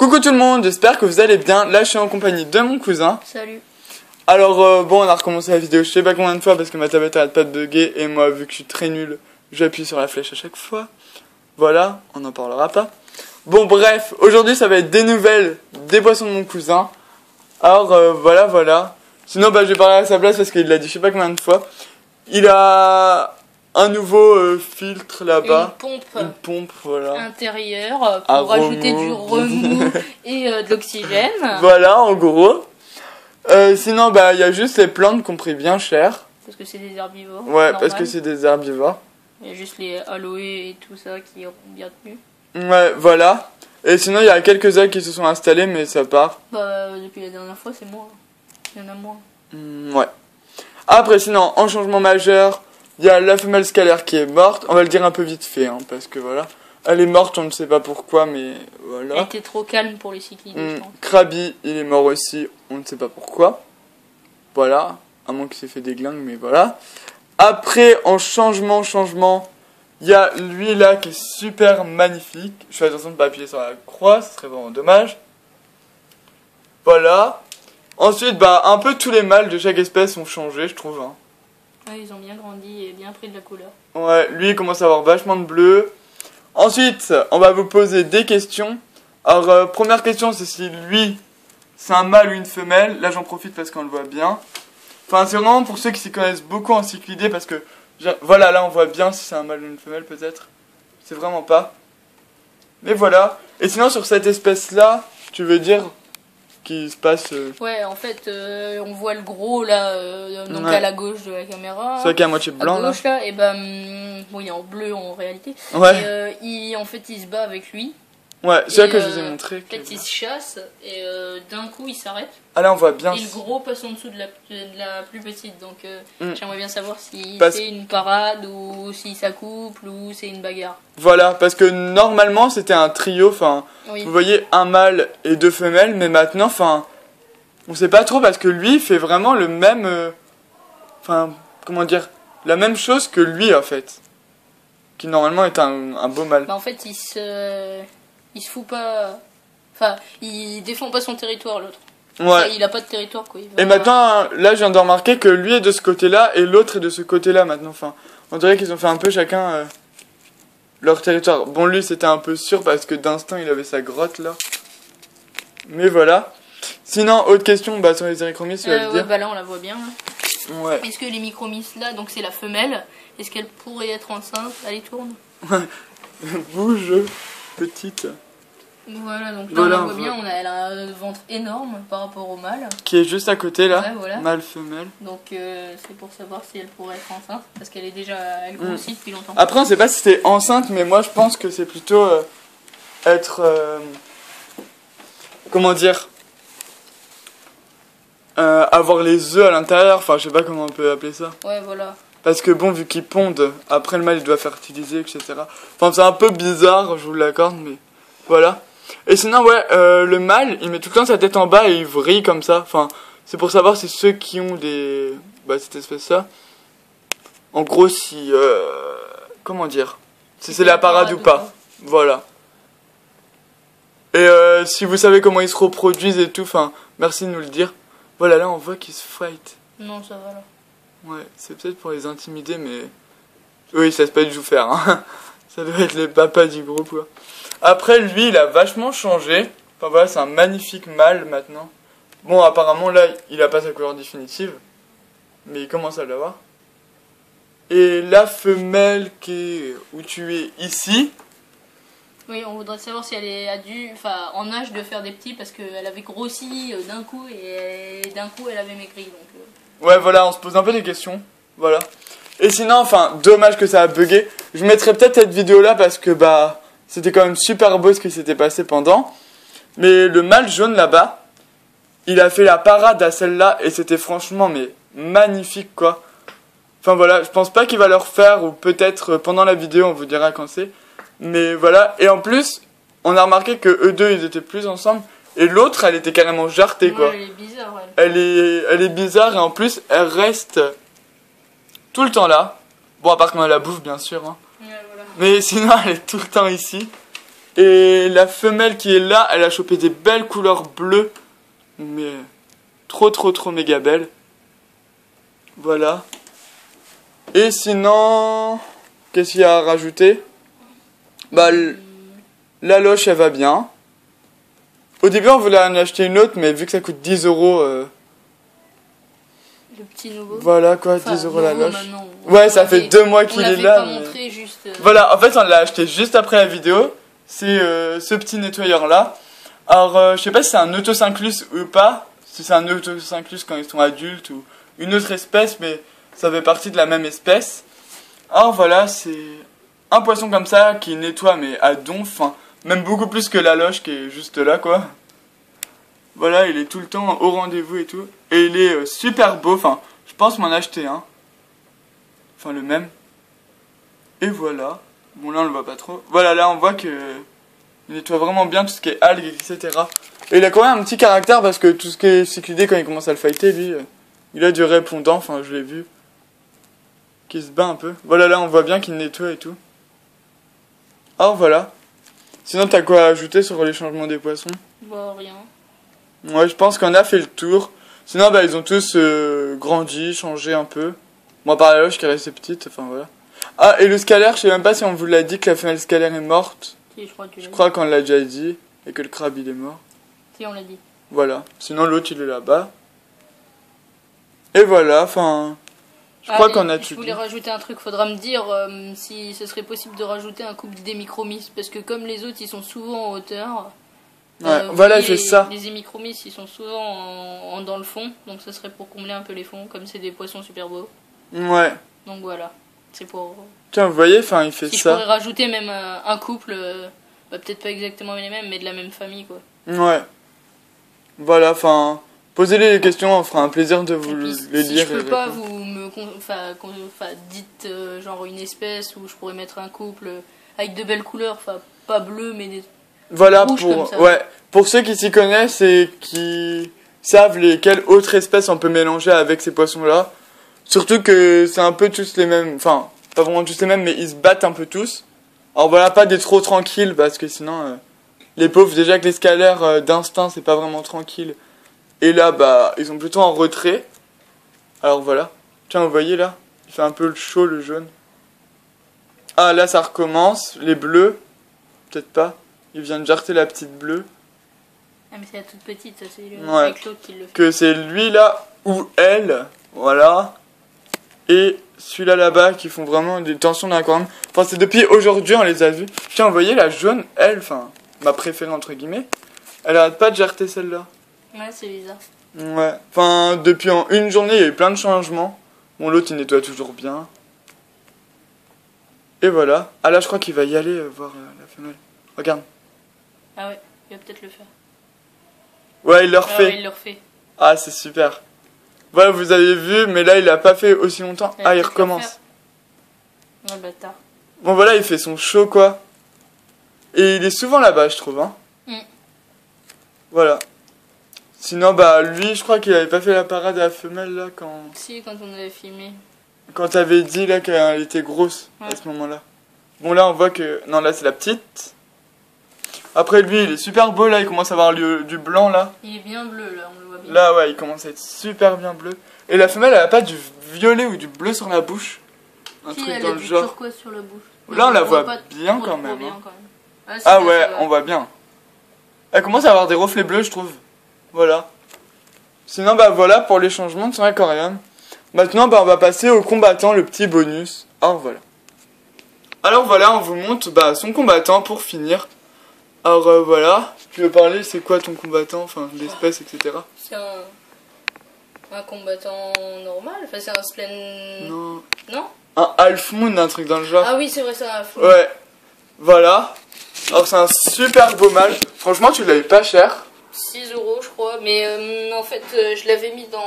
Coucou tout le monde, j'espère que vous allez bien. Là je suis en compagnie de mon cousin. Salut. Alors bon, on a recommencé la vidéo je sais pas combien de fois parce que ma tablette arrête pas de bugger. Et moi vu que je suis très nul, j'appuie sur la flèche à chaque fois. Voilà, on n'en parlera pas. Bon bref, aujourd'hui ça va être des nouvelles des boissons de mon cousin. Alors voilà. Sinon je vais parler à sa place parce qu'il l'a dit je sais pas combien de fois. Il a un nouveau filtre là-bas. Une pompe, voilà. Intérieure pour rajouter du remous et de l'oxygène. Voilà, en gros. Sinon, il y a juste les plantes qu'on pris bien cher. Parce que c'est des herbivores. Ouais, normal. Parce que c'est des herbivores. Il y a juste les aloés et tout ça qui ont bien tenu. Ouais, voilà. Et sinon, il y a quelques algues qui se sont installées, mais ça part. Depuis la dernière fois, c'est moins. Il y en a moins. Ouais. Après, sinon, en changement majeur, il y a la femelle scalaire qui est morte. On va le dire un peu vite fait, hein, parce que voilà. Elle est morte, on ne sait pas pourquoi, mais voilà. Elle était trop calme pour les cyclistes, je pense. Krabi, il est mort aussi, on ne sait pas pourquoi. Voilà, à moins qu'il s'est fait des glingues, mais voilà. Après, en changement, il y a lui là qui est super magnifique. Je fais attention de ne pas appuyer sur la croix, ce serait vraiment dommage. Voilà. Ensuite, un peu tous les mâles de chaque espèce ont changé, je trouve. Hein. Ouais, ils ont bien grandi et bien pris de la couleur. Ouais, lui il commence à avoir vachement de bleu. Ensuite, on va vous poser des questions. Alors, première question, c'est si lui, c'est un mâle ou une femelle. Là, j'en profite parce qu'on le voit bien. Enfin, c'est vraiment pour ceux qui s'y connaissent beaucoup en cyclidés parce que, voilà, là, on voit bien si c'est un mâle ou une femelle, peut-être. C'est vraiment pas. Mais voilà. Et sinon, sur cette espèce-là, tu veux dire qu'il se passe... Ouais, en fait, on voit le gros, là, donc à la gauche de la caméra. C'est vrai qu'il est à moitié blanc, à gauche, là. Et bon, il est en bleu en réalité. Ouais. Et en fait, il se bat avec lui. Ouais, c'est là que je vous ai montré. En fait, il se chasse et d'un coup, il s'arrête. Ah là, on voit bien. Et le gros passe en dessous de la plus petite. Donc, j'aimerais bien savoir si parce... c'est une parade ou si ça couple ou c'est une bagarre. Voilà, parce que normalement, c'était un trio. Enfin, oui. Vous voyez, un mâle et deux femelles. Mais maintenant, on sait pas trop parce que lui fait vraiment le même... comment dire, la même chose que lui, en fait. Qui normalement est un beau mâle. En fait, il se fout pas... Enfin, il défend pas son territoire, l'autre. Ouais. Enfin, il a pas de territoire, quoi. Et maintenant, là, je viens de remarquer que lui est de ce côté-là et l'autre est de ce côté-là, maintenant. Enfin, on dirait qu'ils ont fait un peu chacun leur territoire. Bon, lui, c'était un peu sûr parce que d'instinct, il avait sa grotte, là. Mais voilà. Sinon, autre question, sur les érychromis, tu vas le dire. Là, on la voit bien, là. Ouais. Est-ce que les micromis, là, donc c'est la femelle, est-ce qu'elle pourrait être enceinte? Allez, tourne. Bouge, petite. Voilà, donc là, on la voit bien, elle a un ventre énorme par rapport au mâle. Qui est juste à côté, là. Ouais, voilà. Mâle-femelle. Donc, c'est pour savoir si elle pourrait être enceinte, parce qu'elle est déjà, elle grossit depuis longtemps. Après, on sait pas si c'est enceinte, mais moi, je pense que c'est plutôt être... comment dire, avoir les œufs à l'intérieur, enfin je sais pas comment on peut appeler ça. Ouais, voilà. Parce que bon, vu qu'ils pondent, après le mâle il doit fertiliser, etc. Enfin c'est un peu bizarre, je vous l'accorde, mais voilà. Et sinon le mâle il met tout le temps sa tête en bas et il vrille comme ça. Enfin c'est pour savoir si ceux qui ont des... cette espèce-là, en gros si... comment dire, si c'est la parade ou pas. Voilà. Et si vous savez comment ils se reproduisent et tout, merci de nous le dire. Voilà, là on voit qu'ils se fight. Non, ça va là. Ouais, c'est peut-être pour les intimider, mais... Oui, ça se peut être jouer, hein. Ça doit être les papas du groupe, quoi. Après, lui, il a vachement changé. Enfin voilà, c'est un magnifique mâle, maintenant. Bon, apparemment, là, il a pas sa couleur définitive. Mais il commence à l'avoir. Et la femelle où tu es ici... Oui, on voudrait savoir si elle est en âge de faire des petits parce qu'elle avait grossi d'un coup et d'un coup elle avait maigri. Donc, Ouais, voilà, on se pose un peu des questions. Voilà. Et sinon, dommage que ça a bugué. Je mettrai peut-être cette vidéo là parce que c'était quand même super beau ce qui s'était passé pendant. Mais le mâle jaune là-bas, il a fait la parade à celle-là et c'était franchement magnifique quoi. Enfin voilà, je pense pas qu'il va le refaire ou peut-être pendant la vidéo on vous dira quand c'est. Mais voilà, et en plus, on a remarqué que eux deux, ils étaient plus ensemble. Et l'autre, elle était carrément jartée, quoi. Elle est bizarre, elle est bizarre, et en plus, elle reste tout le temps là. Bon, à part quand elle la bouffe, bien sûr. Hein. Ouais, voilà. Mais sinon, elle est tout le temps ici. Et la femelle qui est là, elle a chopé des belles couleurs bleues. Mais trop méga belles. Voilà. Et sinon, qu'est-ce qu'il y a à rajouter? Bah, la loche, elle va bien. Au début, on voulait en acheter une autre, mais vu que ça coûte 10 euros... Le petit nouveau. Voilà quoi, Enfin, 10 euros la loche. Maintenant, Ouais, ça fait 2 mois qu'il est là. Pas Mais... montré, juste, Voilà, en fait, on l'a acheté juste après la vidéo. C'est ce petit nettoyeur là. Alors, je sais pas si c'est un autosynclus ou pas. Si c'est un autosynclus quand ils sont adultes ou une autre espèce, mais ça fait partie de la même espèce. Alors voilà, c'est un poisson comme ça qui nettoie, mais à donf. Enfin, même beaucoup plus que la loche qui est juste là quoi. Voilà, il est tout le temps au rendez-vous et tout. Et il est super beau. Enfin, je pense m'en acheter un. Enfin, le même. Et voilà. Bon, là, on le voit pas trop. Voilà, là, on voit que il nettoie vraiment bien tout ce qui est algues, etc. Et il a quand même un petit caractère parce que tout ce qui est cyclidé, quand il commence à le fighter, lui, il a du répondant. Enfin, je l'ai vu. Qui se bat un peu. Voilà, là, on voit bien qu'il nettoie et tout. Alors, voilà. Sinon, t'as quoi à ajouter sur les changements des poissons? Bah, rien. Ouais, je pense qu'on a fait le tour. Sinon, bah, ils ont tous grandi, changé un peu. Moi, par la loche qui est restée petite, enfin voilà. Ah, et le scalaire, je sais même pas si on vous l'a dit que la femelle scalaire est morte. Si, je crois qu'on l'a déjà dit. Et que le crabe, il est mort. Si, on l'a dit. Voilà. Sinon, l'autre, il est là-bas. Et voilà, enfin... Je crois qu'on a tout dit. Je voulais rajouter un truc, faudra me dire si ce serait possible de rajouter un couple d'émicromis. Parce que comme les autres, ils sont souvent en hauteur... Ouais, voilà, il fait ça. Les hémicromis, ils sont souvent dans le fond, donc ça serait pour combler un peu les fonds, comme c'est des poissons super beaux. Ouais. Donc voilà, c'est pour... Tiens, vous voyez, enfin, il fait si ça. Je pourrais rajouter même un couple, bah, peut-être pas exactement les mêmes, mais de la même famille, quoi. Ouais. Voilà, enfin, posez-les les questions, on fera un plaisir de vous les si lire. Je peux pas vous me... dites genre une espèce où je pourrais mettre un couple avec de belles couleurs, enfin, pas bleu, mais des... Voilà, pour pour ceux qui s'y connaissent et qui savent lesquelles autres espèces on peut mélanger avec ces poissons-là. Surtout que c'est un peu tous les mêmes, enfin, pas vraiment tous les mêmes, mais ils se battent un peu tous. Alors voilà, pas des trop tranquilles, parce que sinon, les pauvres, déjà que les scalaires d'instinct, c'est pas vraiment tranquille. Et là, bah, ils sont plutôt en retrait. Alors voilà. Tiens, vous voyez là, il fait un peu le chaud, le jaune. Ah, là, ça recommence, les bleus, peut-être pas. Il vient de jarter la petite bleue. Ah mais c'est la toute petite, ça c'est Claude qui le fait. Que c'est lui là, ou elle, voilà. Et celui-là là-bas qui font vraiment des tensions dans l'aquarium. Enfin c'est depuis aujourd'hui on les a vus. Tiens vous voyez la jaune, elle, enfin ma préférée entre guillemets. Elle arrête pas de jarter celle-là. Ouais c'est bizarre. Ouais, enfin depuis en une journée il y a eu plein de changements. Bon l'autre il nettoie toujours bien. Et voilà. Ah là je crois qu'il va y aller voir la femelle. Regarde. Ah ouais, il va peut-être le faire. Ouais, il le refait. Ouais, il le refait. Ah, c'est super. Voilà, vous avez vu, mais là, il a pas fait aussi longtemps. Ah, il recommence. Ouais, bâtard. Bon, voilà, il fait son show, quoi. Et il est souvent là-bas, je trouve, hein. Voilà. Sinon, bah, lui, je crois qu'il avait pas fait la parade à la femelle, là, quand... Si, quand on avait filmé. Quand t'avais dit, là, qu'elle était grosse, à ce moment-là. Bon, là, on voit que... Non, là, c'est la petite. Après lui, il est super beau là, il commence à avoir du blanc là. Il est bien bleu là, on le voit bien. Là ouais, il commence à être super bien bleu. Et la femelle, elle a pas du violet ou du bleu sur la bouche. Un truc dans le genre. Elle a du turquoise sur la bouche. Là on la voit bien quand même. Ah ouais, on voit bien. Elle commence à avoir des reflets bleus je trouve. Voilà. Sinon bah voilà pour les changements de son aquarium. Maintenant bah on va passer au combattant, le petit bonus. Alors voilà. Alors voilà, on vous montre bah, son combattant pour finir. Alors voilà, tu veux parler, c'est quoi ton combattant, enfin l'espèce, etc. C'est un combattant normal, enfin c'est un splen... Non. Non. Un half moon, un truc dans le genre. Ah oui c'est vrai, c'est un half moon. Ouais, voilà. Alors c'est un super beau mâle, franchement tu l'avais pas cher. 6 € je crois, mais en fait je l'avais mis dans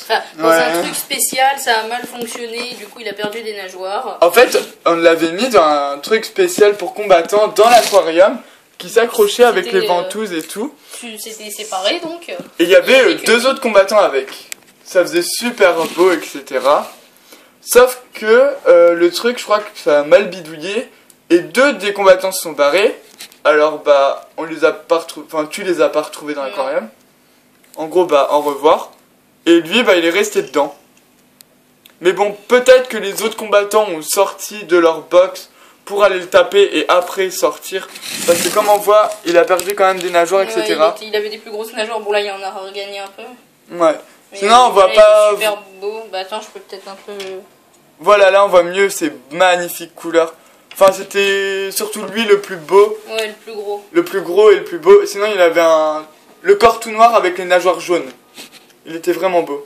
un truc spécial, ça a mal fonctionné, du coup il a perdu des nageoires. En fait, on l'avait mis dans un truc spécial pour combattants dans l'aquarium qui s'accrochait avec les ventouses et tout. C'était séparé donc. Et il y avait deux autres combattants avec. Ça faisait super beau, etc. Sauf que le truc, je crois que ça a mal bidouillé Et 2 des combattants se sont barrés. Alors bah on les a pas retrouvés, enfin tu les as pas retrouvés dans l'aquarium. En gros bah au revoir. Et lui bah il est resté dedans. Mais bon, peut-être que les autres combattants ont sorti de leur box pour aller le taper et après sortir. Parce que comme on voit, il a perdu quand même des nageoires, ouais, etc. Il avait des plus grosses nageoires, bon là il en a regagné un peu. Ouais. Mais sinon on voit là, pas... il est super beau, bah attends je peux peut-être un peu... Voilà, là on voit mieux ces magnifiques couleurs. Enfin c'était surtout lui le plus beau. Ouais, le plus gros. Le plus gros et le plus beau. Sinon il avait le corps tout noir avec les nageoires jaunes. Il était vraiment beau.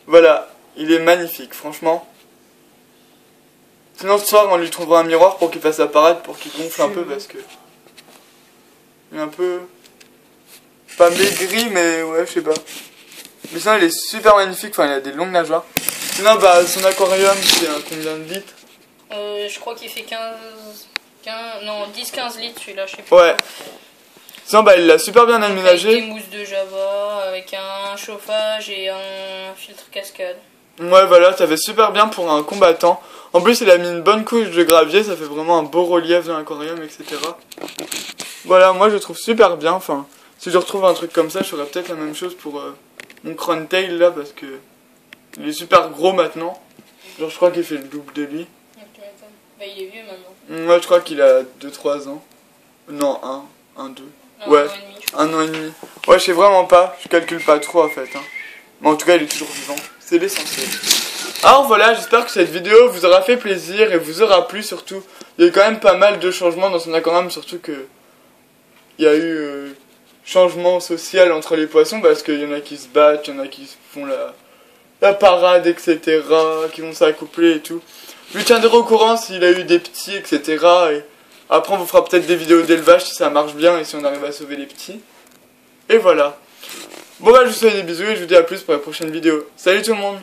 Voilà, il est magnifique, franchement. Sinon ce soir on lui trouvera un miroir pour qu'il fasse sa parade, pour qu'il gonfle un peu parce que... Il est un peu... Pas maigri mais ouais, je sais pas. Mais sinon il est super magnifique, enfin il a des longues nageoires. Sinon bah son aquarium c'est combien de litres? Je crois qu'il fait 10-15 litres celui-là, je sais plus. Ouais. Sinon bah il l'a super bien aménagé. Avec des mousses de Java, avec un chauffage et un filtre cascade. Ouais voilà, ça fait super bien pour un combattant. En plus il a mis une bonne couche de gravier, ça fait vraiment un beau relief dans l'aquarium, etc. Voilà, moi je trouve super bien, enfin... Si je retrouve un truc comme ça, je ferais peut-être la même chose pour mon Crowntail là, parce que... Il est super gros maintenant. Genre je crois qu'il fait le double de lui. Bah il est vieux maintenant. Moi je crois qu'il a 2-3 ans. Non, 2. Ouais, 1 an et demi. Ouais, je sais vraiment pas, je calcule pas trop en fait. Hein. Mais en tout cas, il est toujours vivant, c'est l'essentiel. Alors voilà, j'espère que cette vidéo vous aura fait plaisir et vous aura plu surtout. Il y a eu quand même pas mal de changements dans son aquarium, surtout que... Il y a eu changement social entre les poissons parce qu'il y en a qui se battent, il y en a qui font la parade, etc. Qui vont s'accoupler et tout. Je lui tiendrai au courant s'il a eu des petits, etc. Et après on vous fera peut-être des vidéos d'élevage si ça marche bien et si on arrive à sauver les petits. Et voilà. Bon bah je vous fais des bisous et je vous dis à plus pour la prochaine vidéo. Salut tout le monde!